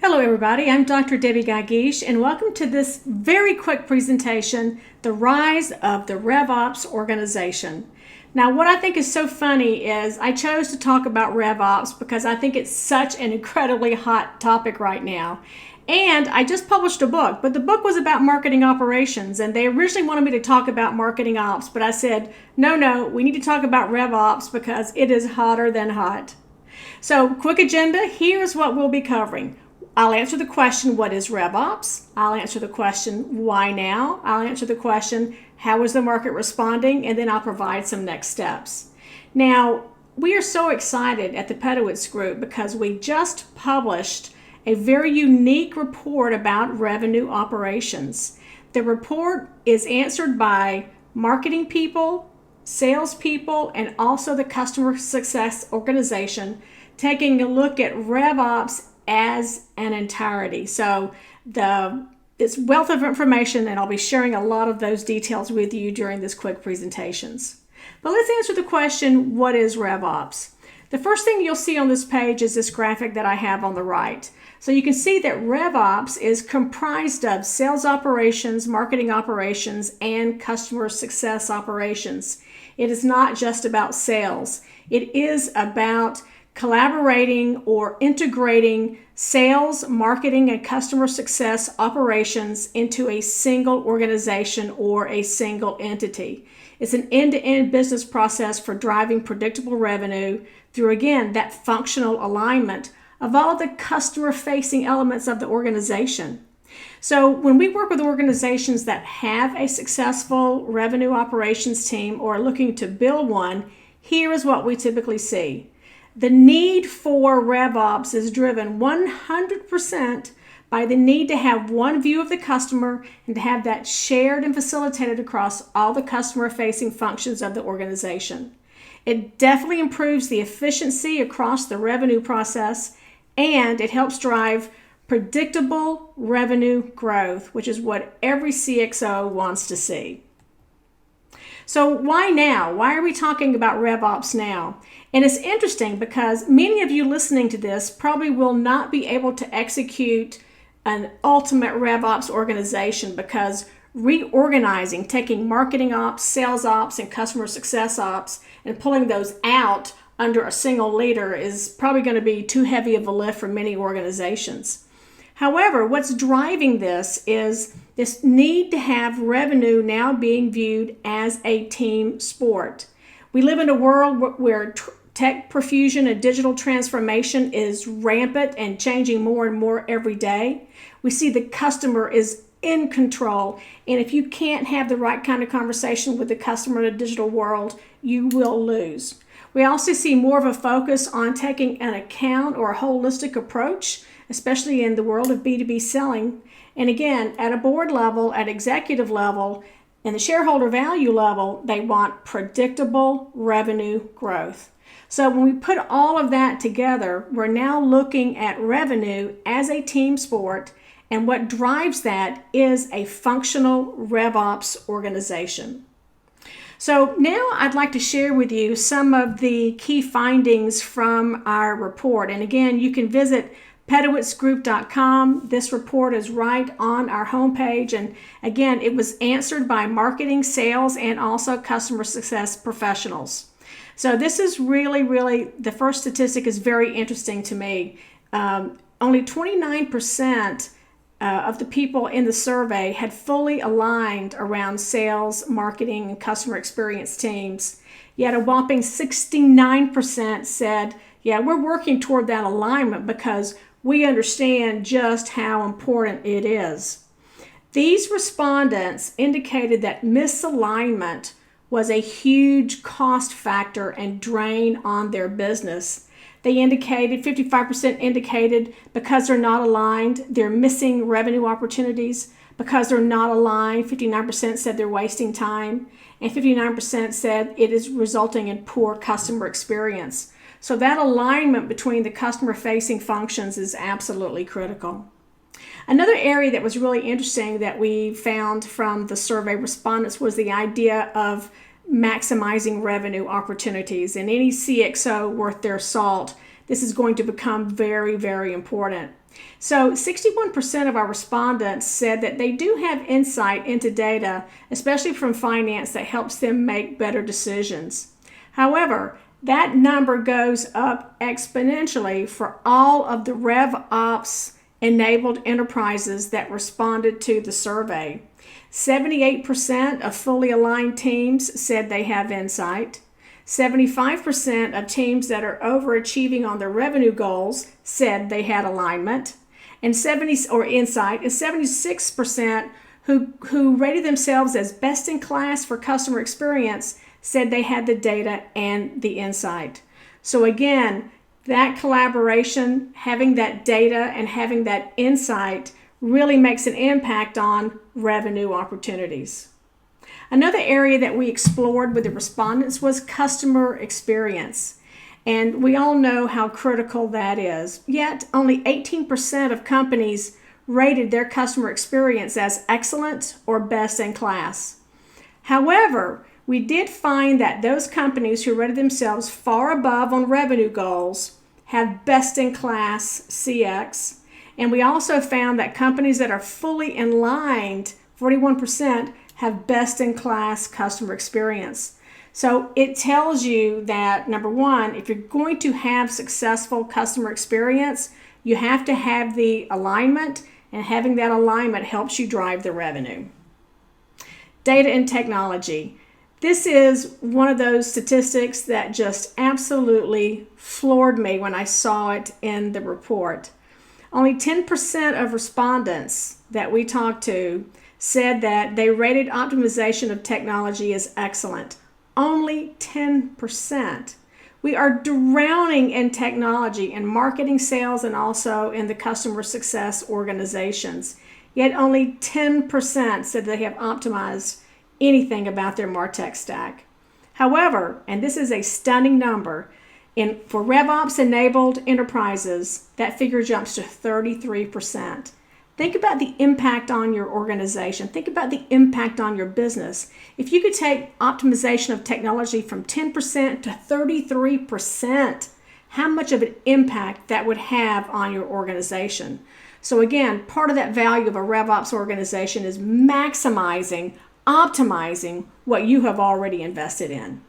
Hello everybody, I'm Dr. Debbie Qaqish and welcome to this very quick presentation, The Rise of the RevOps Organization. Now what I think is so funny is I chose to talk about RevOps because I think it's such an incredibly hot topic right now. And I just published a book, but the book was about marketing operations and they originally wanted me to talk about marketing ops, but I said, no, we need to talk about RevOps because it is hotter than hot. So quick agenda, here's what we'll be covering. I'll answer the question, what is RevOps? I'll answer the question, why now? I'll answer the question, how is the market responding? And then I'll provide some next steps. Now, we are so excited at the Pedowitz Group because we just published a very unique report about revenue operations. The report is answered by marketing people, salespeople, and also the customer success organization, taking a look at RevOps as an entirety. So it's wealth of information, and I'll be sharing a lot of those details with you during this quick presentations. But let's answer the question, what is RevOps? The first thing you'll see on this page is this graphic that I have on the right. So you can see that RevOps is comprised of sales operations, marketing operations, and customer success operations. It is not just about sales. It is about collaborating or integrating sales, marketing, and customer success operations into a single organization or a single entity. It's an end-to-end business process for driving predictable revenue through, again, that functional alignment of all of the customer-facing elements of the organization. So when we work with organizations that have a successful revenue operations team or are looking to build one, here is what we typically see. The need for RevOps is driven 100% by the need to have one view of the customer and to have that shared and facilitated across all the customer-facing functions of the organization. It definitely improves the efficiency across the revenue process, and it helps drive predictable revenue growth, which is what every CXO wants to see. So why now? Why are we talking about RevOps now? And it's interesting because many of you listening to this probably will not be able to execute an ultimate RevOps organization because reorganizing, taking marketing ops, sales ops, and customer success ops and pulling those out under a single leader is probably going to be too heavy of a lift for many organizations. However, what's driving this is this need to have revenue now being viewed as a team sport. We live in a world where tech profusion and digital transformation is rampant and changing more and more every day. We see the customer is in control, and if you can't have the right kind of conversation with the customer in a digital world, you will lose. We also see more of a focus on taking an account or a holistic approach, especially in the world of B2B selling. And again, at a board level, at executive level, and the shareholder value level, they want predictable revenue growth. So when we put all of that together, we're now looking at revenue as a team sport, and what drives that is a functional RevOps organization. So now I'd like to share with you some of the key findings from our report. And again, you can visit pedowitzgroup.com. This report is right on our homepage. And again, it was answered by marketing, sales, and also customer success professionals. So this is really, the first statistic is very interesting to me. Only 29% of the people in the survey had fully aligned around sales, marketing, and customer experience teams. Yet a whopping 69% said, yeah, we're working toward that alignment because we understand just how important it is. These respondents indicated that misalignment was a huge cost factor and drain on their business. They indicated, 55% indicated because they're not aligned, they're missing revenue opportunities. Because they're not aligned, 59% said they're wasting time, and 59% said it is resulting in poor customer experience. So that alignment between the customer-facing functions is absolutely critical. Another area that was really interesting that we found from the survey respondents was the idea of maximizing revenue opportunities. And any CXO worth their salt this is going to become very, very important. So 61% of our respondents said that they do have insight into data, especially from finance, that helps them make better decisions. However, that number goes up exponentially for all of the RevOps enabled enterprises that responded to the survey. 78% of fully aligned teams said they have insight. 75% of teams that are overachieving on their revenue goals said they had alignment, and 76% who rated themselves as best in class for customer experience said they had the data and the insight. So again, that collaboration, having that data and having that insight really makes an impact on revenue opportunities. Another area that we explored with the respondents was customer experience. And we all know how critical that is. Yet, only 18% of companies rated their customer experience as excellent or best in class. However, we did find that those companies who rated themselves far above on revenue goals have best in class CX. And we also found that companies that are fully aligned, 41%, have best-in-class customer experience. So it tells you that, number one, if you're going to have successful customer experience, you have to have the alignment, and having that alignment helps you drive the revenue. Data and technology. This is one of those statistics that just absolutely floored me when I saw it in the report. Only 10% of respondents that we talked to said that they rated optimization of technology as excellent. Only 10%. We are drowning in technology in marketing, sales, and also in the customer success organizations. Yet only 10% said they have optimized anything about their MarTech stack. However, and this is a stunning number, for RevOps enabled enterprises, that figure jumps to 33%. Think about the impact on your organization. Think about the impact on your business. If you could take optimization of technology from 10% to 33%, how much of an impact that would have on your organization. So again, part of that value of a RevOps organization is maximizing, optimizing what you have already invested in.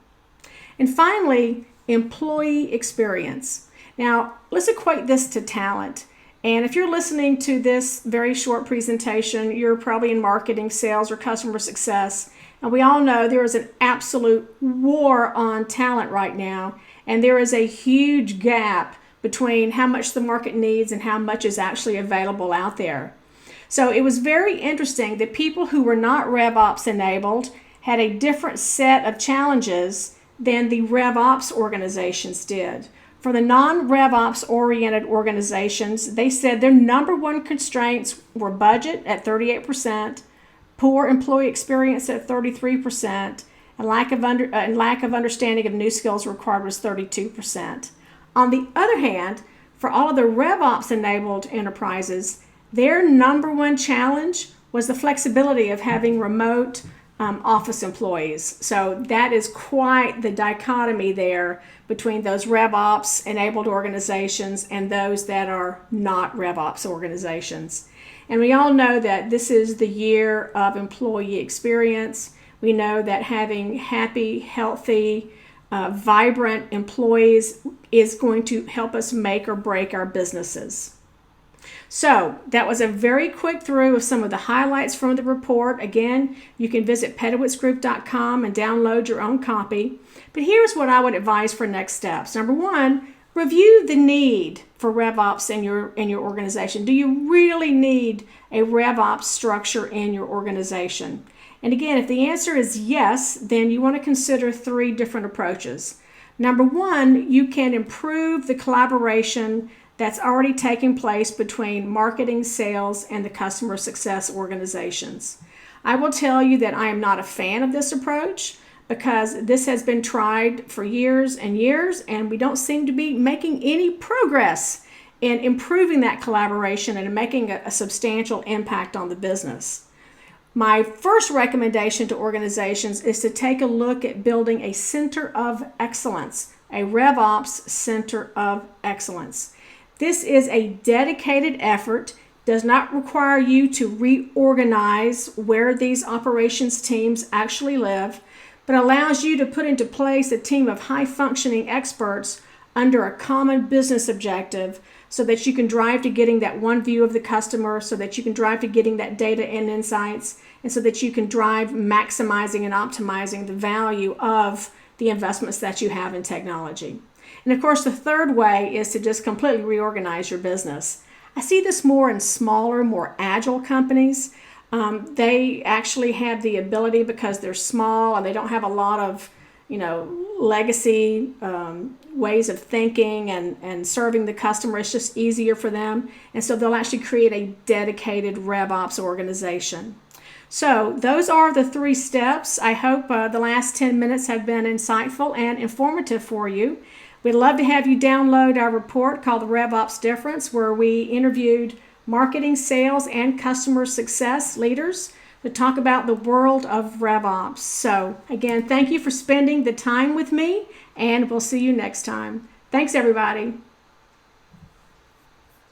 And finally, employee experience. Now, let's equate this to talent. And if you're listening to this very short presentation, you're probably in marketing, sales, or customer success. And we all know there is an absolute war on talent right now. And there is a huge gap between how much the market needs and how much is actually available out there. So it was very interesting that people who were not RevOps enabled had a different set of challenges than the RevOps organizations did. For the non-RevOps oriented organizations, they said their number one constraints were budget at 38%, poor employee experience at 33%, and lack of understanding of new skills required was 32%. On the other hand, for all of the RevOps enabled enterprises, their number one challenge was the flexibility of having remote office employees. So that is quite the dichotomy there between those RevOps enabled organizations and those that are not RevOps organizations. And we all know that this is the year of employee experience. We know that having happy, healthy, vibrant employees is going to help us make or break our businesses. So that was a very quick through of some of the highlights from the report. Again, you can visit pedowitzgroup.com and download your own copy. But here's what I would advise for next steps. Number one, review the need for RevOps in your organization. Do you really need a RevOps structure in your organization? And again, if the answer is yes, then you want to consider 3 different approaches. Number one, you can improve the collaboration that's already taking place between marketing, sales, and the customer success organizations. I will tell you that I am not a fan of this approach because this has been tried for years and years, and we don't seem to be making any progress in improving that collaboration and making a substantial impact on the business. My first recommendation to organizations is to take a look at building a center of excellence, a RevOps Center of Excellence. This is a dedicated effort, does not require you to reorganize where these operations teams actually live, but allows you to put into place a team of high-functioning experts under a common business objective so that you can drive to getting that one view of the customer, so that you can drive to getting that data and insights, and so that you can drive maximizing and optimizing the value of the investments that you have in technology. And of course, the third way is to just completely reorganize your business. I see this more in smaller, more agile companies. They actually have the ability, because they're small and they don't have a lot of legacy ways of thinking and serving the customer. It's just easier for them. And so they'll actually create a dedicated RevOps organization. So those are the 3 steps. I hope the last 10 minutes have been insightful and informative for you. We'd love to have you download our report called The RevOps Difference, where we interviewed marketing, sales, and customer success leaders to talk about the world of RevOps. So again, thank you for spending the time with me, and we'll see you next time. Thanks, everybody.